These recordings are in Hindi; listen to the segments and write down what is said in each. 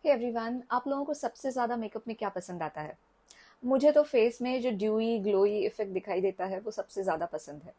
हे एवरीवन, आप लोगों को सबसे ज़्यादा मेकअप में क्या पसंद आता है? मुझे तो फेस में जो ड्यूई ग्लोई इफेक्ट दिखाई देता है वो सबसे ज़्यादा पसंद है।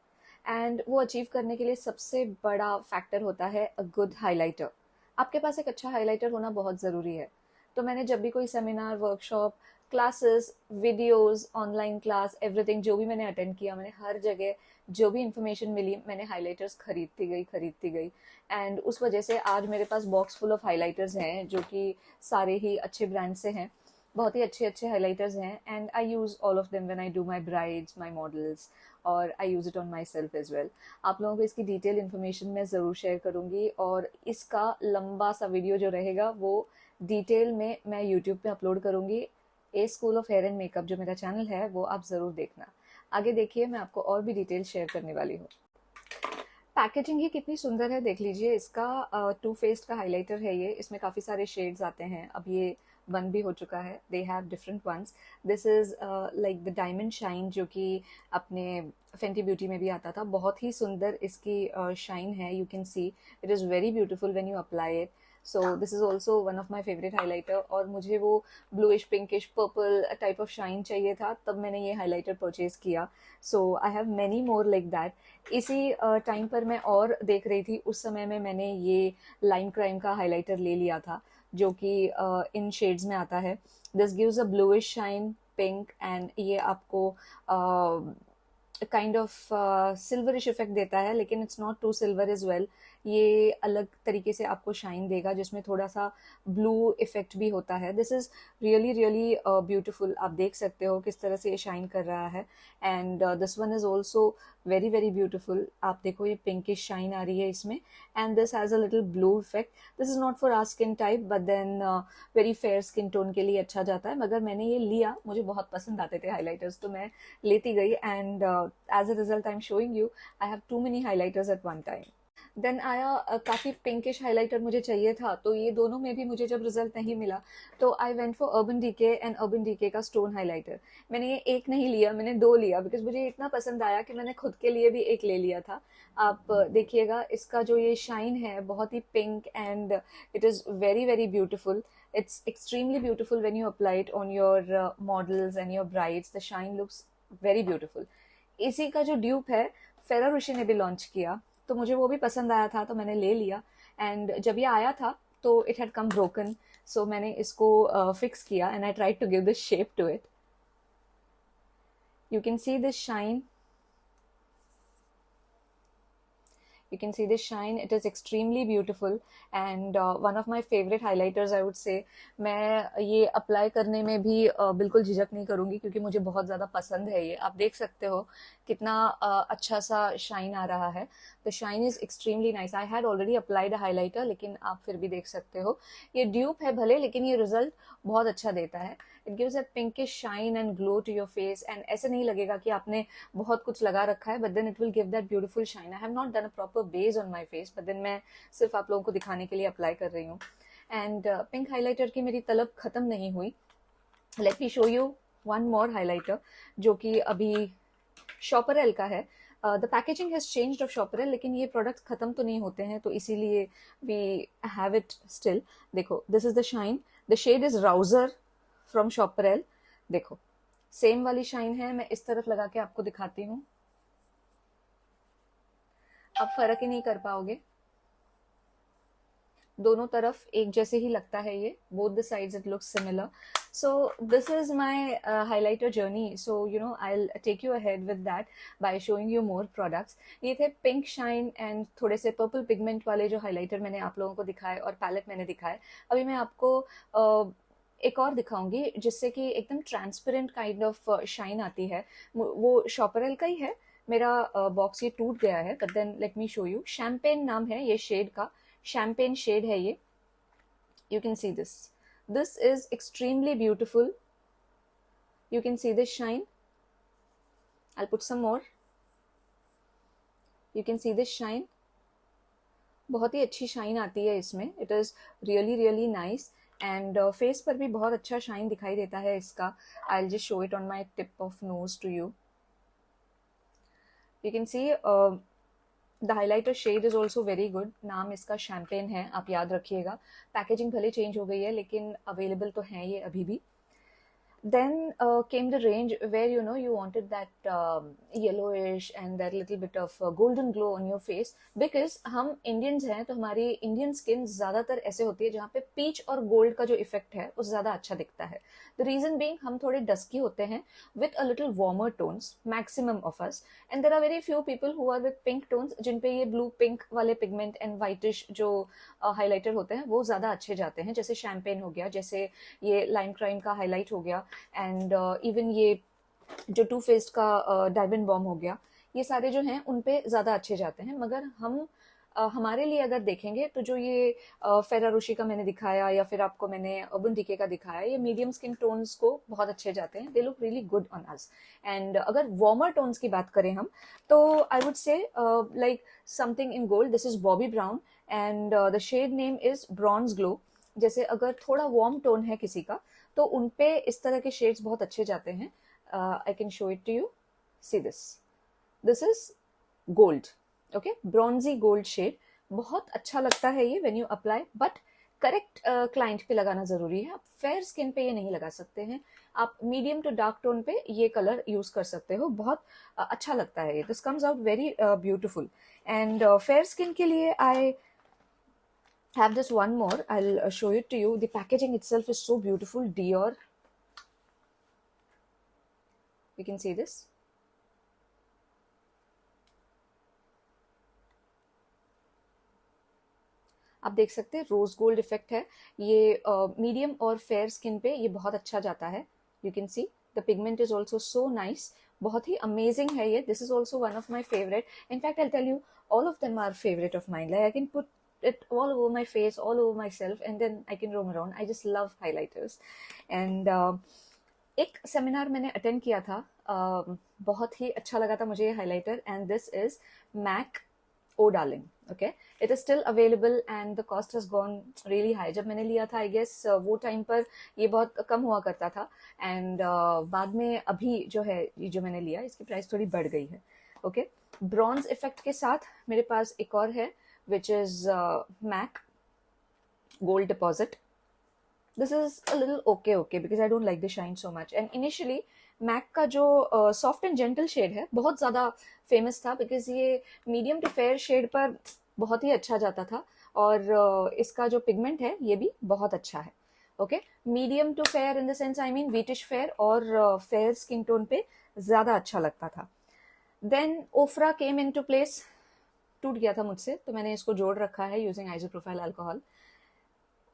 एंड वो अचीव करने के लिए सबसे बड़ा फैक्टर होता है अ गुड हाइलाइटर। आपके पास एक अच्छा हाइलाइटर होना बहुत ज़रूरी है। तो मैंने जब भी कोई seminar, workshop, classes, videos, online class, everything जो भी मैंने अटेंड किया, मैंने हर जगह जो भी इंफॉर्मेशन मिली मैंने हाइलाइटर्स खरीदती गई। एंड उस वजह से आज मेरे पास बॉक्स फुल ऑफ हाइलाइटर्स हैं जो कि सारे ही अच्छे ब्रांड से हैं। बहुत ही अच्छे अच्छे हाइलाइटर्स हैं and I use all of them when I do my brides, my models, और I use it on myself as well. आप लोगों को इसकी डिटेल इन्फॉर्मेशन मैं ज़रूर शेयर करूँगी और इसका लंबा सा वीडियो जो रहेगा वो डिटेल में मैं यूट्यूब पे अपलोड करूँगी। A school of hair and makeup जो मेरा चैनल है वो आप ज़रूर देखना। आगे देखिए, मैं आपको और भी डिटेल शेयर करने वाली हूँ। पैकेजिंग ही कितनी सुंदर है, देख लीजिए। इसका टू फेस्ड का हाइलाइटर है ये। इसमें काफ़ी सारे शेड्स आते हैं। अब ये बंद भी हो चुका है, they have different ones. This is like the diamond shine जो कि अपने फेंटी ब्यूटी में भी आता था। बहुत ही सुंदर इसकी शाइन है। You can see it is very beautiful when you apply it. So this is also one of my favourite highlighter. और मुझे वो bluish pinkish purple type of shine चाहिए था, तब मैंने ये हाइलाइटर परचेज किया। So I have many more like that. इसी टाइम पर मैं और देख रही थी, उस समय में मैंने ये लाइम क्राइम का हाइलाइटर ले लिया था जो कि इन शेड्स में आता है। This gives a bluish shine pink and ये आपको काइंड ऑफ सिल्वरिश इफेक्ट देता है, लेकिन it's not too silver is well. ये अलग तरीके से आपको शाइन देगा जिसमें थोड़ा सा ब्लू इफेक्ट भी होता है। This is really really beautiful. आप देख सकते हो किस तरह से ये शाइन कर रहा है। And this one is also very very beautiful. आप देखो ये पिंकिश शाइन आ रही है इसमें। And this has a little blue effect. This is not for our skin type but then very fair skin tone के लिए अच्छा जाता है। मगर मैंने ये लिया, मुझे बहुत पसंद आते थे हाइलाइटर्स, तो मैं लेती गई। And as a result I am showing you I have too many highlighters at one time. Then आया काफ़ी पिंकिश हाइलाइटर मुझे चाहिए था, तो ये दोनों में भी मुझे जब रिजल्ट नहीं मिला तो I went for Urban Decay and Urban Decay का स्टोन हाइलाइटर। मैंने ये एक नहीं लिया, मैंने दो लिया बिकॉज मुझे इतना पसंद आया कि मैंने खुद के लिए भी एक ले लिया था। आप देखिएगा इसका जो ये शाइन है बहुत ही pink and it is very very beautiful. it's extremely beautiful when you apply it on your models and your brides. The shine looks very beautiful. इसी का जो ड्यूप है फेरारोशी ने भी लॉन्च किया, तो मुझे वो भी पसंद आया था तो मैंने ले लिया। एंड जब ये आया था तो it had come broken, so मैंने इसको फिक्स किया and I try to give this shape to it. You can see this shine, you can see this shine. It is extremely beautiful and one of my favorite highlighters I would say. मैं ये अप्लाई करने में भी बिल्कुल झिझक नहीं करूँगी क्योंकि मुझे बहुत ज़्यादा पसंद है ये। आप देख सकते हो कितना अच्छा सा शाइन आ रहा है। The shine is extremely nice. I had already applied a highlighter, लेकिन आप फिर भी देख सकते हो ये ड्यूप है भले, लेकिन ये रिजल्ट बहुत अच्छा देता है। It gives a pinkish shine and glow to your face एंड ऐसे नहीं लगेगा कि आपने बहुत कुछ लगा रखा है, but then it will give that beautiful shine. I have not done a proper base on my face, but then मैं सिर्फ आप लोगों को दिखाने के लिए अप्लाई कर रही हूँ। एंड पिंक हाइलाइटर की मेरी तलब खत्म नहीं हुई। Let me show you one more highlighter जो कि अभी शॉपरेल का है। The packaging has changed of Shoprel, लेकिन ये प्रोडक्ट्स खत्म तो नहीं होते हैं, तो इसीलिए वी हैव इट स्टिल। देखो, this is the shine, the shade is Rouser from Shoprel. देखो सेम वाली शाइन है। मैं इस तरफ लगा के आपको दिखाती हूँ, आप फर्क ही नहीं कर पाओगे। दोनों तरफ एक जैसे ही लगता है ये, both the sides it looks similar. So this is my highlighter journey. So you know I will take you ahead with that by showing you more products. ये थे पिंक शाइन एंड थोड़े से पर्पल पिगमेंट वाले जो हाइलाइटर मैंने आप लोगों को दिखाए और पैलेट मैंने दिखाए। अभी मैं आपको एक और दिखाऊंगी जिससे कि एकदम ट्रांसपेरेंट काइंड ऑफ शाइन आती है। वो शॉपरेल का ही है। मेरा बॉक्स ये टूट गया है, but then let me show you. Champagne नाम है ये शेड का, शैम्पेन शेड है ये। You can see this. This is extremely beautiful. You can see this shine. I'll put some more. You can see this shine. बहुत ही अच्छी शाइन आती है इसमें। It is really really nice. And face पर भी बहुत अच्छा शाइन दिखाई देता है इसका। I'll just show it on my tip of nose to you. You can see the highlighter shade is also very good, नाम इसका शैम्पेन है, आप याद रखिएगा। पैकेजिंग भले चेंज हो गई है लेकिन अवेलेबल तो है ये अभी भी। Then came the range where you wanted that yellowish and that little bit of golden glow on your face, because हम इंडियंस हैं तो हमारी इंडियन स्किन ज़्यादातर ऐसे होती है जहाँ पे पीच और गोल्ड का जो इफेक्ट है वो ज़्यादा अच्छा दिखता है। द रीज़न बीइंग हम थोड़े डस्की होते हैं with a little warmer tones, maximum of us, and there are very few people who are with pink tones जिन पे ये ब्लू पिंक वाले पिगमेंट एंड वाइटिश जो हाइलाइटर होते हैं वो ज़्यादा अच्छे जाते हैं, जैसे शैम्पेन हो गया, जैसे ये लाइम क्राइम का हाईलाइट हो गया, एंड इवन ये जो टू फेस्ड का डायमंड बॉम हो गया, ये सारे जो हैं उन पे ज़्यादा अच्छे जाते हैं। मगर हम हमारे लिए अगर देखेंगे तो जो ये फेरारोशी का मैंने दिखाया या फिर आपको मैंने अर्बन डिके का दिखाया, ये मीडियम स्किन टोन्स को बहुत अच्छे जाते हैं, they look really good on us. And अगर वार्मर टोन्स की बात करें हम तो I would say like something in gold, this is Bobbi Brown and the shade name is bronze glow. जैसे अगर थोड़ा वार्म टोन है किसी का तो उनपे इस तरह के शेड्स बहुत अच्छे जाते हैं। I can show it to you, see this is gold, okay, bronzy gold shade, बहुत अच्छा लगता है ये when you apply, but correct client पे लगाना जरूरी है। आप फेयर स्किन पे ये नहीं लगा सकते हैं, आप मीडियम टू डार्क टोन पे ये कलर यूज कर सकते हो, बहुत अच्छा लगता है ये, this comes out very beautiful. And fair skin के लिए आई have this one more, I'll show it to you. The packaging itself is so beautiful, Dior, you can see this, आप देख सकते हैं रोज गोल्ड इफेक्ट है ये, मीडियम और फेयर स्किन पे ये बहुत अच्छा जाता है। You can see the pigment is also so nice, बहुत ही अमेजिंग है ये, this is also one of my favourite, in fact I tell you all of them are favourite of mine, like I can put it all over my face, all over myself, and then I can roam around. I just love highlighters. And एक सेमिनार मैंने अटेंड किया था, बहुत ही अच्छा लगा था मुझे ये highlighter, and this is MAC oh darling, okay, it is still available and the cost has gone really high. जब मैंने लिया था आई गेस वो टाइम पर ये बहुत कम हुआ करता था, एंड बाद में अभी जो है ये जो मैंने लिया इसकी प्राइस थोड़ी बढ़ गई है, ओके। ब्रॉन्ज इफेक्ट के साथ मेरे पास एक और है which is MAC Gold Deposit. This is a little okay because I don't like the shine so much. And initially MAC का जो soft and gentle shade है बहुत ज़्यादा famous था because ये medium to fair shade पर बहुत ही अच्छा जाता था, और इसका जो pigment है ये भी बहुत अच्छा है, okay? Medium to fair in the sense I mean wheatish fair और fair skin tone पे ज़्यादा अच्छा लगता था। Then Ofra came into place, टूट गया था मुझसे तो मैंने इसको जोड़ रखा है यूजिंग आइसोप्रोफाइल अल्कोहल।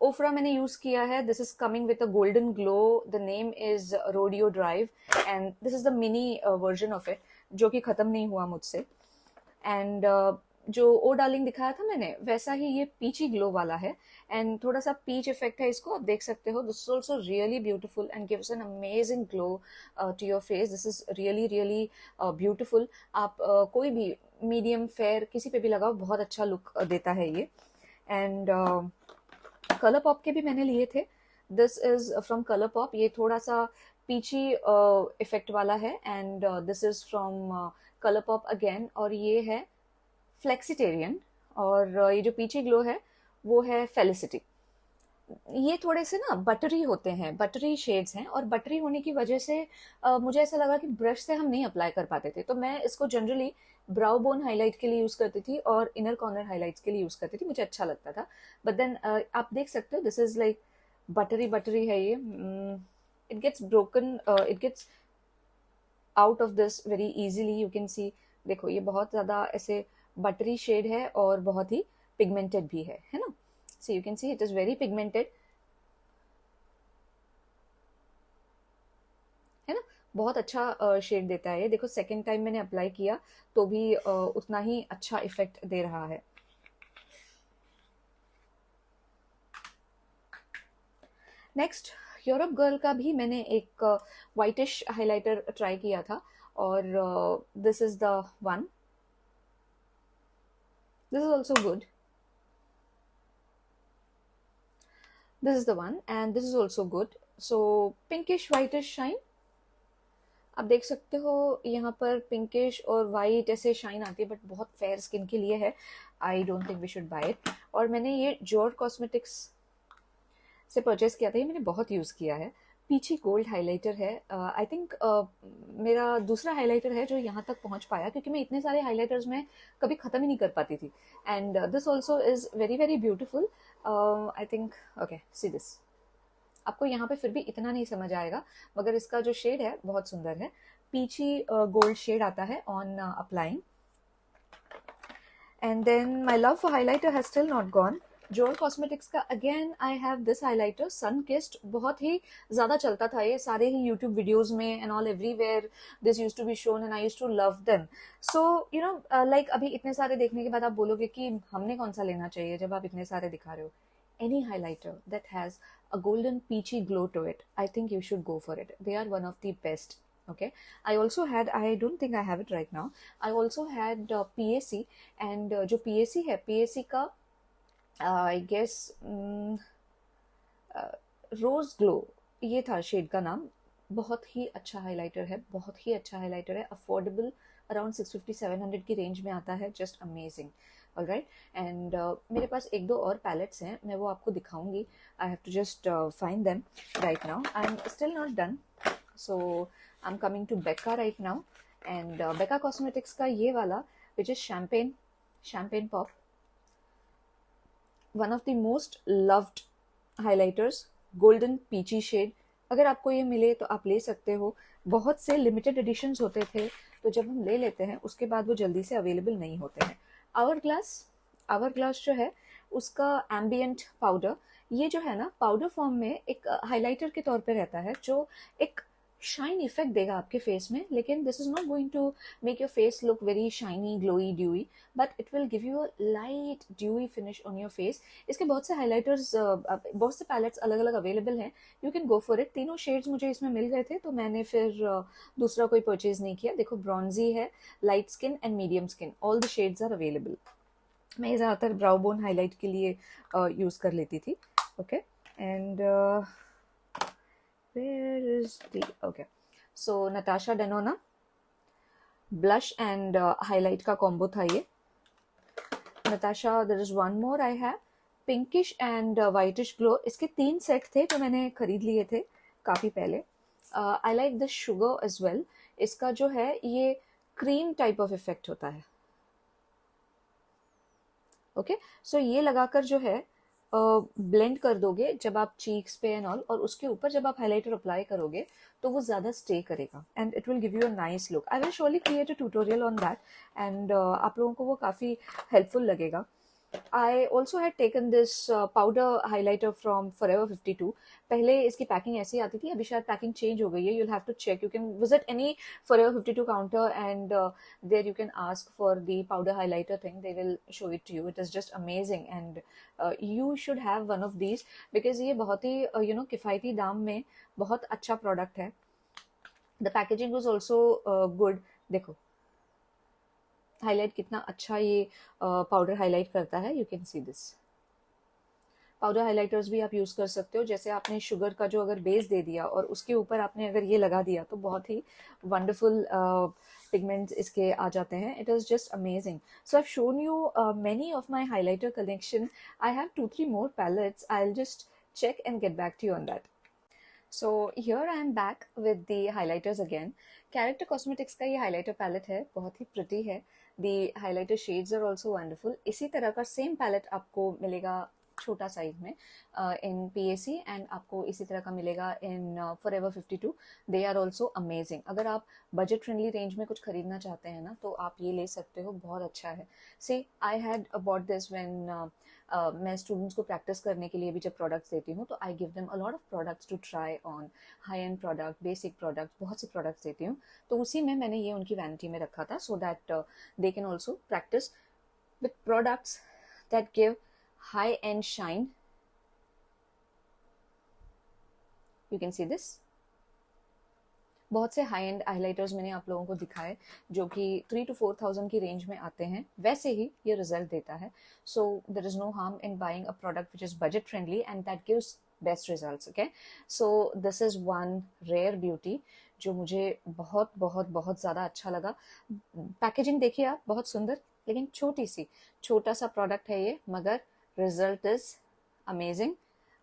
ओफ्रा मैंने यूज किया है, this is coming with a golden glow, the name is Rodeo Drive, and this is the mini version of it जो कि खत्म नहीं हुआ मुझसे। एंड जो ओ डार्लिंग दिखाया था मैंने वैसा ही ये पीची ग्लो वाला है, एंड थोड़ा सा पीच इफेक्ट है इसको, आप देख सकते हो। This is also really beautiful and gives an amazing glow to your face, this is really really beautiful. आप कोई भी मीडियम फेयर किसी पे भी लगाओ बहुत अच्छा लुक देता है ये। एंड कलर पॉप के भी मैंने लिए थे, this is from colour pop, ये थोड़ा सा पीची इफेक्ट वाला है, and this is from colour pop again, और ये है फ्लेक्सिटेरियन, और ये जो पीची ग्लो है वो है फेलिसिटी। ये थोड़े से ना बटरी होते हैं, बटरी शेड्स हैं, और बटरी होने की वजह से मुझे ऐसा लगा कि ब्रश से हम नहीं अप्लाई कर पाते थे, तो मैं इसको जनरली ब्राउ बोन हाईलाइट के लिए यूज करती थी और इनर कॉर्नर हाईलाइट्स के लिए यूज करती थी, मुझे अच्छा लगता था। बट देन आप देख सकते हो this is like buttery buttery है ये, it gets broken, it gets out of this very easily, you can see, देखो ये बहुत ज्यादा ऐसे बटरी शेड है और बहुत ही पिगमेंटेड भी है ना, so you can see it is very pigmented, है ना, बहुत अच्छा शेड देता है ये। देखो सेकेंड टाइम मैंने अप्लाई किया तो भी उतना ही अच्छा इफेक्ट दे रहा है। नेक्स्ट यूरोप गर्ल का भी मैंने एक व्हाइटिश हाइलाइटर ट्राई किया था, और this is the one, this is also good, this is the one and this is also good, so pinkish whitish shine, आप देख सकते हो यहाँ पर पिंकिश और वाइट ऐसे शाइन आती है, बट बहुत फेयर स्किन के लिए है। I don't think we should buy it. और मैंने ये जोर कॉस्मेटिक्स से परचेज किया था, ये मैंने बहुत यूज़ किया है। पीछे गोल्ड हाइलाइटर है। आई थिंक मेरा दूसरा हाइलाइटर है जो यहाँ तक पहुँच पाया, क्योंकि मैं इतने सारे हाइलाइटर्स में कभी ख़त्म ही नहीं कर पाती थी। And this also is very very beautiful. I think okay, see this. आपको यहाँ पे फिर भी इतना नहीं समझ आएगा, मगर इसका जो शेड है बहुत सुंदर है। पीछी गोल्ड शेड आता है on applying. And then my love for highlighter has still not gone. Jouer cosmetics का again I have this highlighter sun kissed. बहुत ही ज़्यादा चलता था ये सारे ही यूट्यूब वीडियोज़ में and all everywhere this used to be shown and I used to love them. So you know like अभी इतने सारे देखने के बाद आप बोलोगे कि हमने कौन सा लेना चाहिए जब आप इतने सारे दिखा रहे हो। Any highlighter that has a golden peachy glow to it, I think you should go for it. They are one of the best. Okay, I also had, I don't think I have it right now, I also had PAC, and जो PAC है, PAC का I guess रोज ग्लो ये था शेड का नाम। बहुत ही अच्छा हाइलाइटर है, बहुत ही अच्छा हाइलाइटर है। अफोर्डेबल, अराउंड 650-700 की रेंज में आता है। Just amazing. ऑलराइट, एंड मेरे पास एक दो और पैलेट्स हैं, मैं वो आपको दिखाऊंगी। I have to just find them right now. I am still not done, so I am coming to Becca right now. And Becca cosmetics का ये वाला which is champagne pop, one of the most loved highlighters, golden peachy shade. अगर आपको ये मिले तो आप ले सकते हो। बहुत से लिमिटेड एडिशंस होते थे, तो जब हम ले लेते हैं उसके बाद वो जल्दी से अवेलेबल नहीं होते हैं। आवर ग्लास जो है उसका एम्बियंट पाउडर, ये जो है ना पाउडर फॉर्म में एक हाइलाइटर के तौर पे रहता है, जो एक शाइन इफेक्ट देगा आपके फेस में। लेकिन this is not going to make your face look very shiny, glowy, dewy, but it will give you a light dewy finish on your face. इसके बहुत से हाइलाइटर्स, बहुत से पैलेट्स अलग अलग अवेलेबल हैं। You can go for it. तीनों शेड्स मुझे इसमें मिल गए थे, तो मैंने फिर दूसरा कोई परचेज नहीं किया। देखो, ब्रॉन्जी है, light skin and medium skin, all the shades are available. मैं ज़्यादातर ब्राउ बोन हाईलाइट के लिए यूज़ कर लेती थी। Okay, and where is the okay, so Natasha Denona blush and highlight का combo था ये। Natasha, there is one more I have, pinkish and whitish glow। इसके 3 सेट थे जो मैंने खरीद लिए थे काफ़ी पहले। I like the sugar as well। इसका जो है ये क्रीम टाइप ऑफ इफेक्ट होता है। ओके, सो ये लगाकर जो है ब्लेंड कर दोगे जब आप चीक्स पे एंड ऑल, और उसके ऊपर जब आप हाइलाइटर अप्लाई करोगे तो वो ज़्यादा स्टे करेगा and it will give you a nice look. I will surely create a tutorial on that, and आप लोगों को वो काफ़ी हेल्पफुल लगेगा। I also had taken this powder highlighter from Forever 52। पहले इसकी पैकिंग ऐसी आती थी, अभी शायद पैकिंग चेंज हो गई है। You'll have to check. You can visit any Forever 52 counter and there you can ask for the powder highlighter thing. They will show it to you. It is just amazing and you should have one of these because ये बहुत ही you know किफ़ायती दाम में बहुत अच्छा प्रोडक्ट है। The packaging was also good। देखो हाईलाइट कितना अच्छा ये पाउडर हाईलाइट करता है। You can see this. Powder highlighters भी आप यूज़ कर सकते हो। जैसे आपने शुगर का जो अगर बेस दे दिया और उसके ऊपर आपने अगर ये लगा दिया तो बहुत ही वंडरफुल पिगमेंट्स इसके आ जाते हैं। It is just amazing. So I have shown you many of my highlighter collection. I have 2-3 more palettes. I will just check and get back to you on that. So here I am back with the highlighters again. Character Cosmetics का ये highlighter palette है, बहुत ही pretty है। The highlighter shades are also wonderful। इसी तरह का same palette आपको मिलेगा छोटा साइज में इन PAC, एंड आपको इसी तरह का मिलेगा in Forever 52। They are also amazing. अगर आप बजट फ्रेंडली रेंज में कुछ खरीदना चाहते हैं ना, तो आप ये ले सकते हो, बहुत अच्छा है। See I had bought this when मैं स्टूडेंट्स को प्रैक्टिस करने के लिए भी जब प्रोडक्ट्स देती हूँ, तो I give them a lot of products to try on, high end product, basic products, बहुत से प्रोडक्ट्स देती हूँ। तो उसी में मैंने ये उनकी वैनिटी में रखा था, so that they can also practice with products that give high end shine। You can see this। बहुत से हाई एंड हाइलाइटर्स मैंने आप लोगों को दिखाए जो कि 3 to 4,000 की रेंज में आते हैं, वैसे ही ये रिजल्ट देता है। So there is no harm in buying a product which is budget friendly and that gives best results. Okay, so this is one Rare Beauty जो मुझे बहुत बहुत बहुत ज़्यादा अच्छा लगा. पैकेजिंग देखिए आप, बहुत सुंदर, लेकिन छोटा सा प्रोडक्ट है ये, मगर रिजल्ट इज अमेजिंग.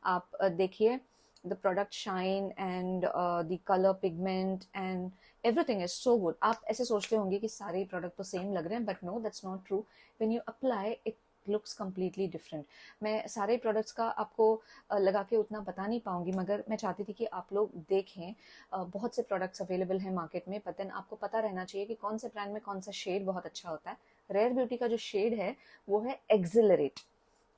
आप देखिए, the product shine and the colour pigment and everything is so good. आप ऐसे सोचते होंगे कि सारे प्रोडक्ट तो सेम लग रहे हैं, but no, that's not true. When you apply it looks completely different. मैं सारे प्रोडक्ट्स का आपको लगा के उतना बता नहीं पाऊंगी, मगर मैं चाहती थी कि आप लोग देखें. बहुत से प्रोडक्ट्स अवेलेबल हैं मार्केट में, बट देन आपको पता रहना चाहिए कि कौन से ब्रांड में कौन सा शेड बहुत अच्छा होता है. रेयर ब्यूटी का जो शेड है वो है एक्सिलरेट.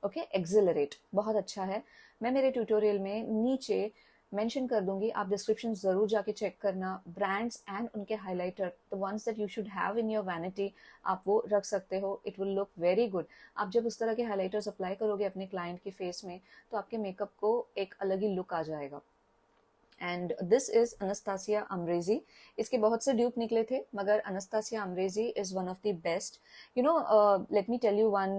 ओके, एक्सिलरेट बहुत अच्छा है. मैं मेरे ट्यूटोरियल में नीचे मेंशन कर दूंगी, आप डिस्क्रिप्शन जरूर जाके चेक करना. ब्रांड्स एंड उनके highlighter, the ones that you should have in your vanity, आप वो रख सकते हो. It will look very good. आप जब उस तरह के हाइलाइटर्स अप्लाई करोगे अपने क्लाइंट के फेस में, तो आपके मेकअप को एक अलग ही लुक आ जाएगा. And this is Anastasia Amrezy. इसके बहुत से ड्यूप निकले थे, मगर Anastasia Amrezy is one of the best. You know, let me tell you one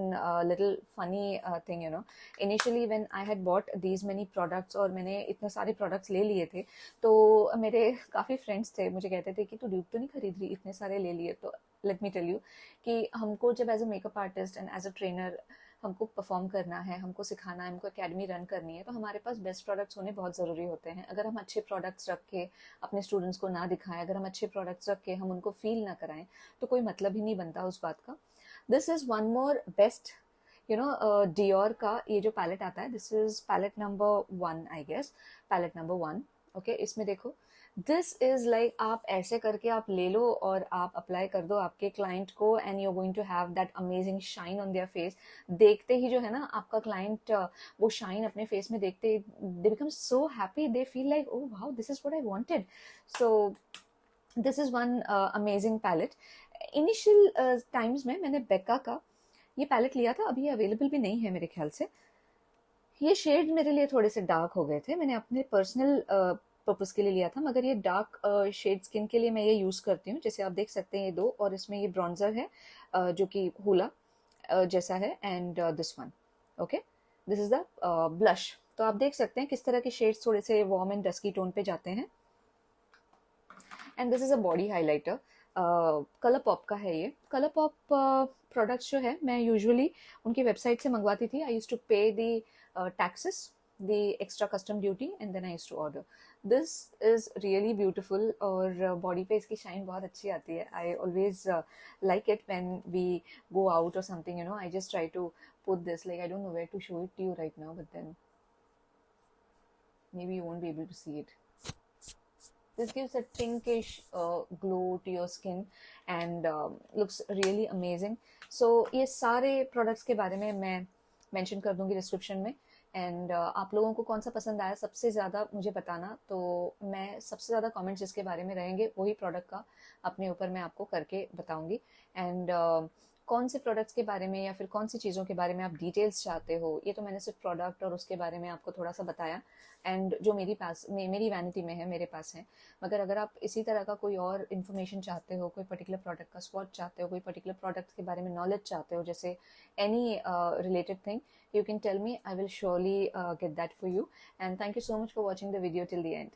little funny thing. You know, initially when I had bought these many products, और मैंने इतने सारे प्रोडक्ट्स ले लिए थे, तो मेरे काफ़ी फ्रेंड्स थे, मुझे कहते थे कि तू ड्यूप तो नहीं खरीद रही, इतने सारे ले लिए. तो लेट मी टेल यू कि हमको जब as a makeup artist and as a trainer हमको परफॉर्म करना है, हमको सिखाना है, हमको एकेडमी रन करनी है, तो हमारे पास बेस्ट प्रोडक्ट्स होने बहुत ज़रूरी होते हैं. अगर हम अच्छे प्रोडक्ट्स रख के अपने स्टूडेंट्स को ना दिखाएं, अगर हम अच्छे प्रोडक्ट्स रख के हम उनको फील ना कराएं, तो कोई मतलब ही नहीं बनता उस बात का. This is one more best. You know, Dior का ये जो पैलेट आता है, this is palette number 1 I guess, palette number 1. Okay, इसमें देखो, दिस इज लाइक, आप ऐसे करके आप ले लो और आप अप्लाई कर दो आपके क्लाइंट को, and you are going to have that amazing shine on their face. देखते ही जो है ना आपका क्लाइंट, वो शाइन अपने फेस में देखते, they become so happy, they feel like oh wow, this is what I wanted. So this is one amazing palette. Initial times में मैंने बेका का ये पैलेट लिया था, अभी ये अवेलेबल भी नहीं है मेरे ख्याल से. ये शेड मेरे लिए थोड़े से डार्क हो गए थे, मैंने अपने पर्सनल पर्पस के लिए लिया था, मगर ये डार्क शेड स्किन के लिए मैं ये यूज़ करती हूँ. जैसे आप देख सकते हैं ये दो, और इसमें ये ब्रॉन्जर है जो कि हुला जैसा है, and this one. Okay, this is the blush. तो आप देख सकते हैं किस तरह के शेड्स थोड़े से वार्म एंड डस्की टोन पे जाते हैं. And this is a body highlighter. Colour pop का है ये. कलर पॉप प्रोडक्ट्स जो है मैं यूजुअली उनकी वेबसाइट से मंगवाती थी. आई यूज टू पे दी taxes, the extra custom duty, and then I used to order. This is really beautiful, और बॉडी पे इसकी शाइन बहुत अच्छी आती है. I always like it when we go out or something, you know. I just try to put this, like I don't know where to show it to you right now, but then maybe you won't be able to see it. This gives a pinkish glow to your skin and looks really amazing. So ये सारे products के बारे में मैं mention कर दूंगी description में. एंड आप लोगों को कौन सा पसंद आया सबसे ज़्यादा मुझे बताना, तो मैं सबसे ज़्यादा कमेंट्स जिसके बारे में रहेंगे वही प्रोडक्ट का अपने ऊपर मैं आपको करके बताऊंगी. एंड कौन से प्रोडक्ट्स के बारे में या फिर कौन सी चीज़ों के बारे में आप डिटेल्स चाहते हो, ये तो मैंने सिर्फ प्रोडक्ट और उसके बारे में आपको थोड़ा सा बताया, एंड जो मेरी वैनिटी में है, मेरे पास है. मगर अगर आप इसी तरह का कोई और इन्फॉर्मेशन चाहते हो, कोई पर्टिकुलर प्रोडक्ट का स्वॉट चाहते हो, कोई पर्टिकुलर प्रोडक्ट के बारे में नॉलेज चाहते हो, जैसे any related thing, you can tell me. I will surely get that for you. And thank you so much for watching the video till the end.